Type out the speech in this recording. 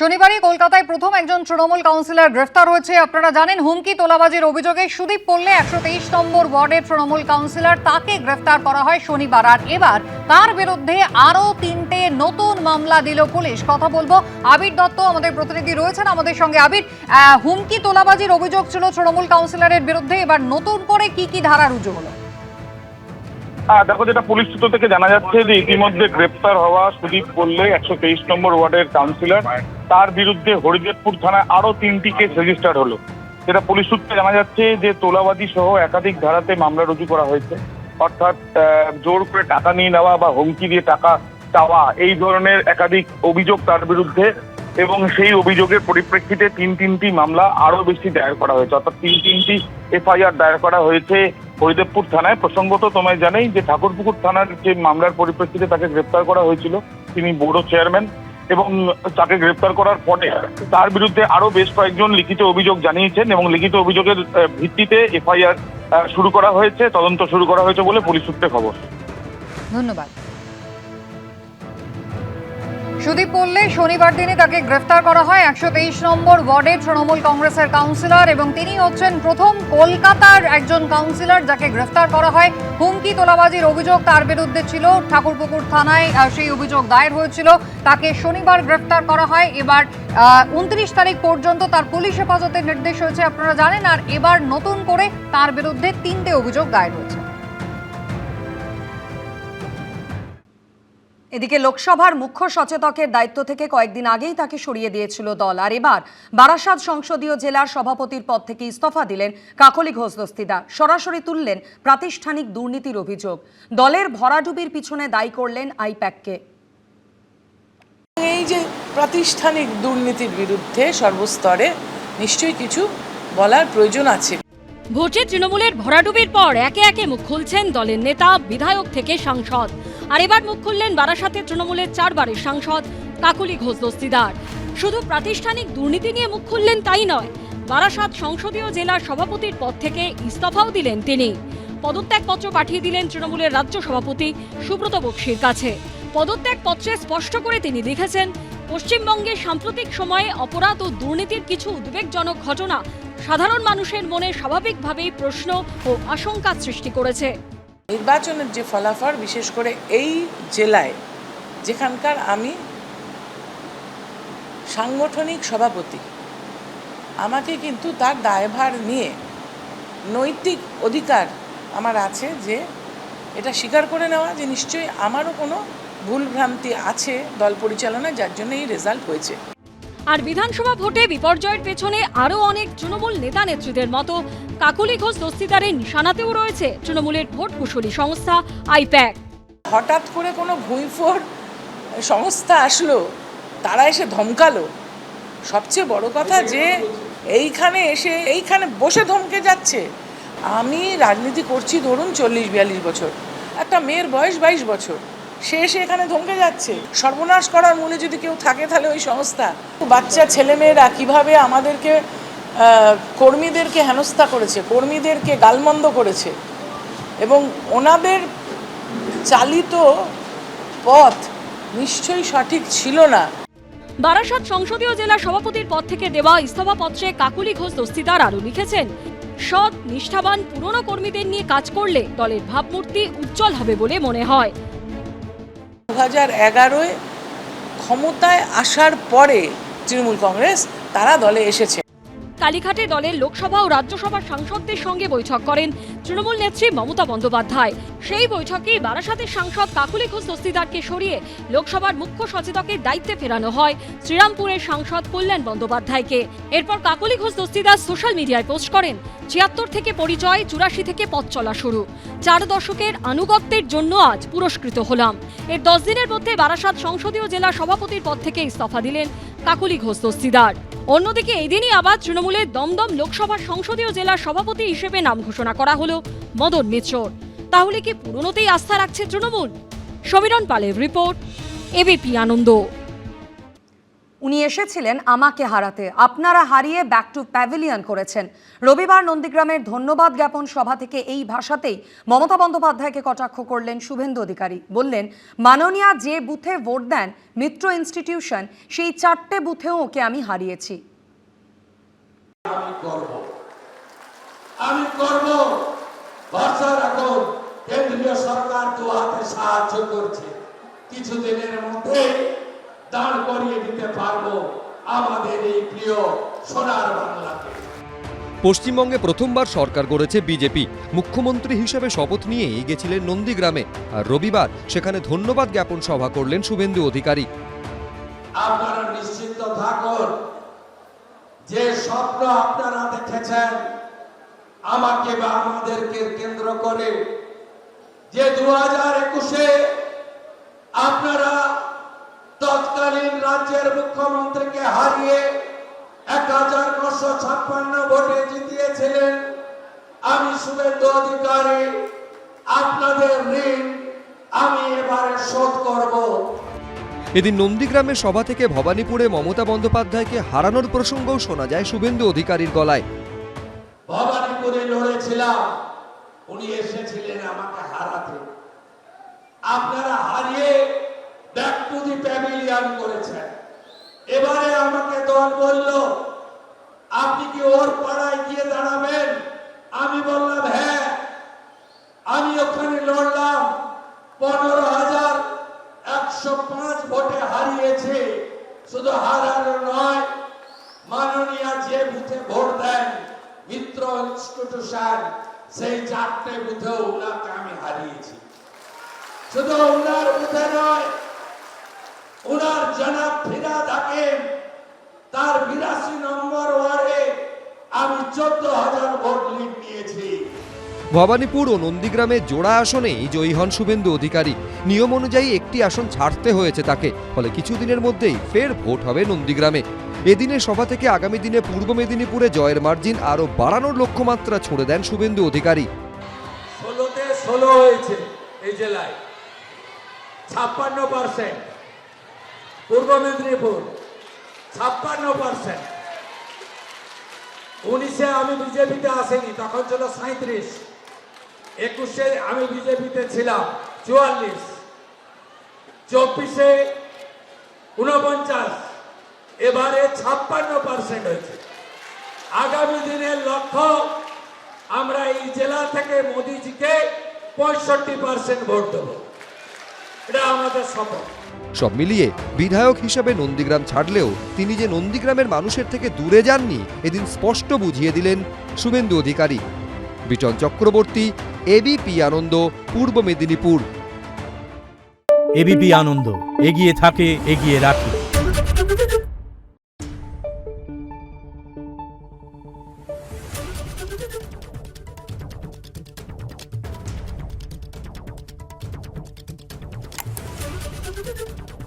শনিবারই কলকাতায় প্রথম একজন তৃণমূল কাউন্সিলর গ্রেফতার হয়েছে। আপনারা জানেন, হুমকি তোলাবাজির অভিযোগে সুদীপ পল্লে 123 নম্বর ওয়ার্ডের তৃণমূল কাউন্সিলর, তাকে গ্রেফতার করা হয় শনিবার। আর এবার তার বিরুদ্ধে আরও 3টে নতুন মামলা দিল পুলিশ। কথা বলবো আবির দত্ত, আমাদের প্রতিনিধি রয়েছেন আমাদের সঙ্গে। আবির, হুমকি তোলাবাজির অভিযোগ ছিল তৃণমূল কাউন্সিলরের বিরুদ্ধে, এবার নতুন করে কি কি ধারা রুজু হলো? দেখো, যেটা পুলিশ সূত্র থেকে জানা যাচ্ছে যে ইতিমধ্যে গ্রেপ্তার হওয়া সুদীপ পল্লে 123 নম্বর ওয়ার্ডের কাউন্সিলর, তার বিরুদ্ধে হরিদেবপুর থানায় আরো 3টি কেস রেজিস্টার্ড হলো। যেটা পুলিশ সূত্রে জানা যাচ্ছে যে তোলাবাজি সহ একাধিক ধারাতে মামলা রুজু করা হয়েছে। অর্থাৎ জোর করে টাকা নিয়ে নেওয়া বা হুমকি দিয়ে টাকা চাওয়া, এই ধরনের একাধিক অভিযোগ তার বিরুদ্ধে, এবং সেই অভিযোগের পরিপ্রেক্ষিতে 3টি মামলা আরো বেশি দায়ের করা হয়েছে। অর্থাৎ 3টি এফআইআর দায়ের করা হয়েছে হরিদেবপুর থানায়। প্রসঙ্গত তোমায় জানাই যে ঠাকুরপুকুর থানার যে মামলার পরিপ্রেক্ষিতে তাকে গ্রেপ্তার করা হয়েছিল, তিনি বোর্ড চেয়ারম্যান, এবং তাকে গ্রেপ্তার করার পরে তার বিরুদ্ধে আরো বেশ কয়েকজন লিখিত অভিযোগ জানিয়েছেন, এবং লিখিত অভিযোগের ভিত্তিতে এফআইআর শুরু করা হয়েছে, তদন্ত শুরু করা হয়েছে বলে পুলিশ সূত্রে খবর। ধন্যবাদ। সুদীপ পল্লে শনিবার দিনে তাকে গ্রেফতার করা হয়, 123 নম্বর ওয়ার্ডের তৃণমূল কংগ্রেসের কাউন্সিলর, এবং তিনি হচ্ছেন প্রথম কলকাতার একজন কাউন্সিলর যাকে গ্রেফতার করা হয়। হুমকি তোলাবাজির অভিযোগ তার বিরুদ্ধে ছিল, ঠাকুরপুকুর থানায় সেই অভিযোগ দায়ের হয়েছিল। তাকে শনিবার গ্রেফতার করা হয়। এবার 29 তারিখ পর্যন্ত তার পুলিশ হেফাজতের নির্দেশ হয়েছে, আপনারা জানেন। আর এবার নতুন করে তার বিরুদ্ধে 3টে অভিযোগ দায়ের হয়েছে। এদিকে লোকসভার মুখ্য সচেতকের দায়িত্ব থেকে কয়েকদিন আগেই তাকে সরিয়ে দিয়েছিল দল, আর এবার বারাসাত সংসদীয় জেলার সভাপতির পদ থেকে ইস্তফা দিলেন কাকলি ঘোষ দস্তিদার। সরাসরি তুললেন প্রাতিষ্ঠানিক দুর্নীতির অভিযোগ, দলের ভরাডুবির পিছনে দায়ী করলেন আইপ্যাককে। এই যে প্রাতিষ্ঠানিক দুর্নীতির বিরুদ্ধে সর্বস্তরে নিশ্চয়ই কিছু বলার প্রয়োজন আছে। ভোটে তৃণমূলের ভরাডুবির পর একে একে মুখ খুলছেন দলের নেতা, বিধায়ক থেকে সাংসদ। আর এবার মুখ খুললেন বারাসাতের তৃণমূলের 4 বারের সাংসদ কাকলি ঘোষ দস্তিদার। শুধু প্রাতিষ্ঠানিক দুর্নীতি নিয়ে মুখ খুললেন তাই নয়, বারাসাত সংসদীয় জেলার সভাপতির পদ থেকে ইস্তফাও দিলেন তিনি। পদত্যাগপত্র পাঠিয়ে দিলেন তৃণমূলের রাজ্য সভাপতি সুব্রত বক্সির কাছে। পদত্যাগপত্রে স্পষ্ট করে তিনি লিখেছেন, পশ্চিমবঙ্গে সাম্প্রতিক সময়ে অপরাধ ও দুর্নীতির কিছু উদ্বেগজনক ঘটনা সাধারণ মানুষের মনে স্বাভাবিকভাবেই প্রশ্ন ও আশঙ্কা সৃষ্টি করেছে। নির্বাচনের যে ফলাফল, বিশেষ করে এই জেলায় যেখানকার আমি সাংগঠনিক সভাপতি, আমাকে কিন্তু তার দায়ভার নিয়ে নৈতিক অধিকার আমার আছে যে এটা স্বীকার করে নেওয়া যে নিশ্চয়ই আমারও কোনো ভুলভ্রান্তি আছে দল পরিচালনায়, যার জন্য এই রেজাল্ট হয়েছে। আর বিধানসভা ভোটে বিপর্যয়ের পেছনে আরও অনেক তৃণমূল নেতা নেত্রীদের মতো কাকলি ঘোষ দস্তিদারের নিশানাতেও রয়েছে তৃণমূলের ভোট কুশলী সংস্থা আইপ্যাক। হঠাৎ করে কোনো ভুঁইফোর সংস্থা আসলো, তারা এসে ধমকালো। সবচেয়ে বড় কথা যে এইখানে বসে ধমকে যাচ্ছে। আমি রাজনীতি করছি ধরুন 40-42 বছর, একটা মেয়ের বয়স 22 বছর, সে এসে এখানে ধমকে যাচ্ছে। সর্বনাশ করার মূলে যদি কেউ থাকে তাহলে ওই সংস্থা। বাচ্চা ছেলেমেয়েরা কিভাবে আমাদেরকে কর্মীদেরকে হেনস্থা করেছে, কর্মীদেরকে গালমন্দ করেছে, এবং ওনাদের চালিত পথ নিশ্চয়ই সঠিক ছিল না। বারাসাত সংসদীয় জেলা সভাপতির পদ থেকে দেওয়া ইস্তফাপত্রে কাকলি ঘোষ দস্তিদার আরও লিখেছেন, সৎ নিষ্ঠাবান পুরনো কর্মীদের নিয়ে কাজ করলে দলের ভাবমূর্তি উজ্জ্বল হবে বলে মনে হয়। 2011-এ ক্ষমতায় আসার পরে তৃণমূল কংগ্রেস তারা দলে এসেছে। কালীঘাটে দলের লোকসভা ও রাজ্যসভার সাংসদদের সঙ্গে বৈঠক করেন তৃণমূল নেত্রী মমতা বন্দ্যোপাধ্যায়। সেই বৈঠকেই বারাসাতের সাংসদ কাকলি ঘোষ দস্তিদারকে সরিয়ে লোকসভার মুখ্য সচেতকের দায়িত্বে ফেরানো হয় শ্রীরামপুরের সাংসদ কল্যাণ বন্দ্যোপাধ্যায়কে। এরপর কাকলি ঘোষ দস্তিদার সোশ্যাল মিডিয়ায় পোস্ট করেন, 76 থেকে পরিচয়, 84 থেকে পথ চলা শুরু। 4 দশকের আনুগত্যের জন্য আজ পুরস্কৃত হলাম। এর 10 দিনের মধ্যে বারাসাত সংসদীয় জেলা সভাপতির পদ থেকে ইস্তফা দিলেন কাকলি ঘোষ দস্তিদার। অন্যদিকে এদিনই আবার তৃণমূলের দমদম লোকসভার সংসদীয় জেলার সভাপতি হিসেবে নাম ঘোষণা করা হলো মদন মিত্রর। তাহলে কি পুরনোতেই আস্থা রাখছে তৃণমূল? সমীরণ পালের রিপোর্ট, এবিপি আনন্দ। উনি এসেছিলেন আমাকে হারাতে, আপনারা হারিয়ে ব্যাক টু প্যাভিলিয়ন করেছেন। রবিবার নন্দীগ্রামের ধন্যবাদ জ্ঞাপন সভা থেকে এই ভাষাতেই মমতা বন্দ্যোপাধ্যায়কে কটাক্ষ করলেন শুভেন্দু অধিকারী। বললেন, মাননীয়া যে বুথে ভোট দেন মিত্র ইনস্টিটিউশন, সেই 4টে বুথেও ওকে আমি হারিয়েছি। আমি করব ভরসা রাখুন, কেন্দ্রীয় সরকার তো হাতে সাহায্য করছে, কিছুদিনের মধ্যে দাঁড় করিয়ে দিতে পারবো আমাদের এই প্রিয় সোনার বাংলাকে। পশ্চিমবঙ্গে প্রথমবার সরকার গড়েছে বিজেপি। মুখ্যমন্ত্রী হিসেবে শপথ নিয়েই গেছিলেন নন্দীগ্রামে, আর রবিবার সেখানে ধন্যবাদ জ্ঞাপন সভা করলেন শুভেন্দু অধিকারী। আপনারা নিশ্চিত থাকুন, যে স্বপ্ন আপনারা দেখেছেন আমাকে বা আমাদেরকে কেন্দ্র করে, যে 2021-এ আপনারা তৎকালীন রাজ্যের মুখ্যমন্ত্রীকে হারিয়ে 1956 ভোটে জিতিয়েছিলেন, আমি শুভেন্দু অধিকারী আপনাদের ঋণ আমি এবারে শোধ করব। এদিন নন্দীগ্রামের সভা থেকে ভবানীপুরে মমতা বন্দ্যোপাধ্যায়কে হারানোর প্রসঙ্গও শোনা যায় শুভেন্দু অধিকারীর গলায়। ভবানীপুরে লড়েছিলাম, উনি এসেছিলেন আমাকে হারাতে, আপনারা হারিয়ে ব্যাক টু দি প্যাভিলিয়ন করেছেন। এবারে আমাকে দল বলল, আপনি কি ওর পাড়ায় গিয়ে দাঁড়াবেন? আমি বললাম হ্যাঁ। আমি ওখানে লড়লাম, 15,105 ভোটে হারিয়েছে। শুধু হারানো নয়, মাননীয়া যে বুথে ভোট দেন মিত্র ইনস্টিটিউশন, সেই 4টে বুথেও উনাকে আমি হারিয়েছি। শুধু উনার বুথে নয়, উনার জনাব ফিরাদ হাকিম, তার 82 নম্বর ওয়ার্ডে আমি 14,000 ভোট লিড নিয়েছি। ভবানীপুর ও নন্দীগ্রামে জোড়া আসনেই জয়ী হন শুভেন্দু অধিকারী। নিয়ম অনুযায়ী একটি আসন ছাড়তে হয়েছে তাকে, ফলে কিছুদিনের মধ্যেই ফের ভোট হবে নন্দীগ্রামে। এদিনের সভা থেকে আগামী দিনে পূর্ব মেদিনীপুরে জয়ের মার্জিন আরও বাড়ানোর লক্ষ্যমাত্রা ছুঁড়ে দেন শুভেন্দু অধিকারী। 16-তে 16 হয়েছে এই জেলায়, 56%। পূর্ব মেদিনীপুর 56%। 19-এ আমি বিজেপিতে আসেনি, তখন ছিল 37। 21-এ আমি বিজেপিতে ছিলাম 44। 24-এ 49, এবারে 56% হয়েছে। আগামী দিনের লক্ষ্য, আমরা এই জেলা থেকে মোদিজিকে 65% ভোট দেবো, এটা আমাদের শপথ। সব মিলিয়ে বিধায়ক হিসেবে নন্দীগ্রাম ছাড়লেও তিনি যে নন্দীগ্রামের মানুষের থেকে দূরে যাননি, এদিন স্পষ্ট বুঝিয়ে দিলেন শুভেন্দু অধিকারী। বিটন চক্রবর্তী, এবিপি আনন্দ, পূর্ব মেদিনীপুর। এবিপি আনন্দ, এগিয়ে থাকে, এগিয়ে রাখে। Thank you.